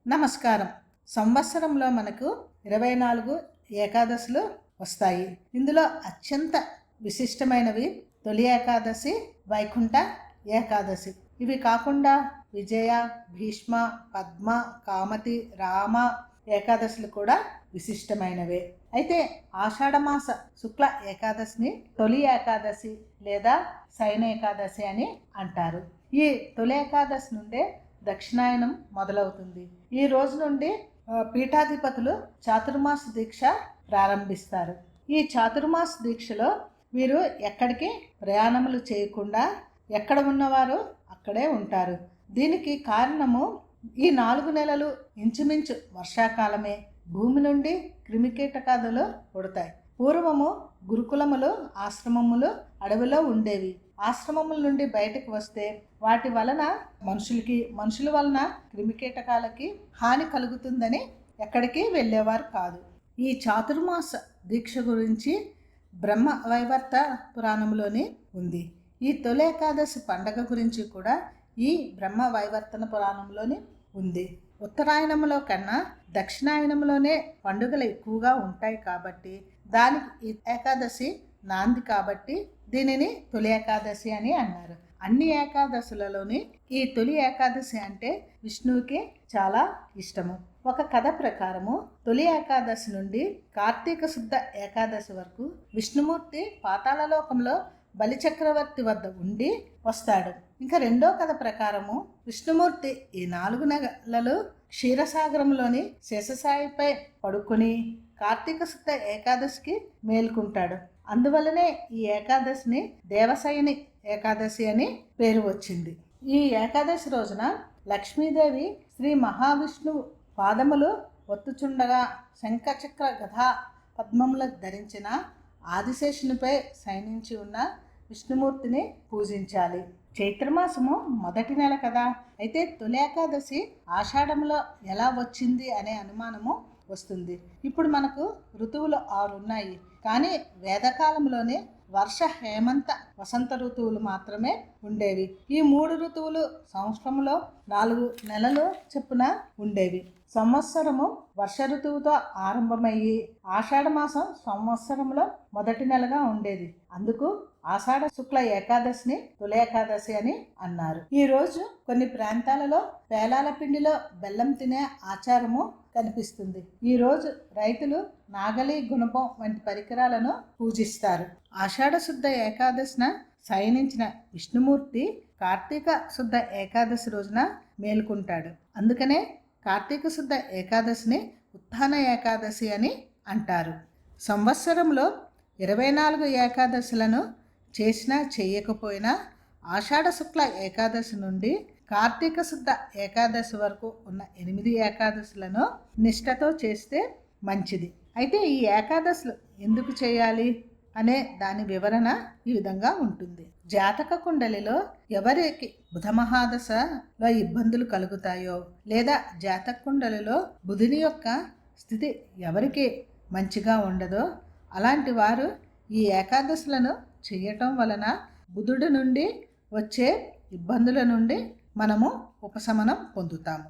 నమస్కారం. సంవత్సరంలో మనకు 24 ఏకాదశులు వస్తాయి. ఇందులో అత్యంత విశిష్టమైనవి తొలి ఏకాదశి, వైకుంఠ ఏకాదశి. ఇవి కాకుండా విజయ, భీష్మ, పద్మ, కామతి, రామ ఏకాదశులు కూడా విశిష్టమైనవే. అయితే ఆషాఢమాస శుక్ల ఏకాదశిని తొలి ఏకాదశి లేదా శయన ఏకాదశి అని అంటారు. ఈ తొలి ఏకాదశి నుండే దక్షిణాయనం మొదలవుతుంది. ఈ రోజు నుండి పీఠాధిపతులు చాతుర్మాస దీక్ష ప్రారంభిస్తారు. ఈ చాతుర్మాస దీక్షలో వీరు ఎక్కడికి ప్రయాణములు చేయకుండా ఎక్కడ ఉన్నవారు అక్కడే ఉంటారు. దీనికి కారణము ఈ 4 నెలలు ఇంచుమించు వర్షాకాలమే. భూమి నుండి క్రిమికీటకాదులు పుడతాయి. పూర్వము గురుకులములు, ఆశ్రమములు అడవిలో ఉండేవి. ఆశ్రమముల నుండి బయటకు వస్తే వాటి వలన మనుషుల వలన క్రిమికీటకాలకి హాని కలుగుతుందని ఎక్కడికి వెళ్ళేవారు కాదు. ఈ చాతుర్మాస దీక్ష గురించి బ్రహ్మ వైవర్త పురాణంలోని ఉంది. ఈ తొలి ఏకాదశి పండగ గురించి కూడా ఈ బ్రహ్మ వైవర్తన పురాణంలోని ఉంది. ఉత్తరాయణంలో కన్నా దక్షిణాయనంలోనే పండుగలు ఎక్కువగా ఉంటాయి కాబట్టి దానికి ఈ ఏకాదశి నాంది కాబట్టి దీనిని తొలి ఏకాదశి అని అన్నారు. అన్ని ఏకాదశులలోని ఈ తొలి ఏకాదశి అంటే విష్ణువుకి చాలా ఇష్టము. ఒక కథ ప్రకారము తొలి ఏకాదశి నుండి కార్తీక శుద్ధ ఏకాదశి వరకు విష్ణుమూర్తి పాతాళలోకంలో బలిచక్రవర్తి వద్ద ఉండి వస్తాడు. ఇంకా రెండో కథ ప్రకారము విష్ణుమూర్తి ఈ 4 నెలలు క్షీరసాగరంలోని శేషసాయిపై పడుకొని కార్తీక శుద్ధ ఏకాదశికి మేల్కుంటాడు. అందువల్లనే ఈ ఏకాదశిని దేవశయని ఏకాదశి అని పేరు వచ్చింది. ఈ ఏకాదశి రోజున లక్ష్మీదేవి శ్రీ మహావిష్ణువు పాదములు ఒత్తుచుండగా శంఖచక్ర గదా పద్మములు ధరించిన ఆదిశేషునిపై శయనించి ఉన్న విష్ణుమూర్తిని పూజించాలి. చైత్రమాసము మొదటి నెల కదా, అయితే తొలి ఏకాదశి ఆషాఢంలో ఎలా వచ్చింది అనే అనుమానము వస్తుంది. ఇప్పుడు మనకు ఋతువులు 6 ఉన్నాయి, కానీ వేదకాలంలోనే వర్ష, హేమంత, వసంత ఋతువులు మాత్రమే ఉండేవి. ఈ 3 ఋతువులు సంవత్సరంలో 4 నెలలు చొప్పున ఉండేవి. సంవత్సరము వర్ష ఋతువుతో ఆరంభమయ్యి ఆషాఢ మాసం సంవత్సరంలో మొదటి నెలగా ఉండేది. అందుకు ఆషాఢ శుక్ల ఏకాదశిని తొలి ఏకాదశి అని అన్నారు. ఈ రోజు కొన్ని ప్రాంతాలలో పేలాల పిండిలో బెల్లం తినే ఆచారము కనిపిస్తుంది. ఈ రోజు రైతులు నాగలి, గుణపం వంటి పరికరాలను పూజిస్తారు. ఆషాఢ శుద్ధ ఏకాదశిన శయనించిన విష్ణుమూర్తి కార్తీక శుద్ధ ఏకాదశి రోజున మేలుకుంటాడు. అందుకనే కార్తీక శుద్ధ ఏకాదశిని ఉత్థాన ఏకాదశి అని అంటారు. సంవత్సరంలో 24 ఏకాదశులను చేసినా చేయకపోయినా ఆషాఢ శుక్ల ఏకాదశి నుండి కార్తీక శుద్ధ ఏకాదశి వరకు ఉన్న 8 ఏకాదశులను నిష్ఠతో చేస్తే మంచిది. అయితే ఈ ఏకాదశులు ఎందుకు చేయాలి అనే దాని వివరణ ఈ విధంగా ఉంటుంది. జాతక కుండలిలో ఎవరికి బుధ మహాదశలో ఇబ్బందులు కలుగుతాయో లేదా జాతక కుండలిలో బుధుని యొక్క స్థితి ఎవరికి మంచిగా ఉండదో అలాంటి వారు ఈ ఏకాదశులను చేయటం వలన బుధుడి నుండి వచ్చే ఇబ్బందుల నుండి మనము ఉపశమనం పొందుతాము.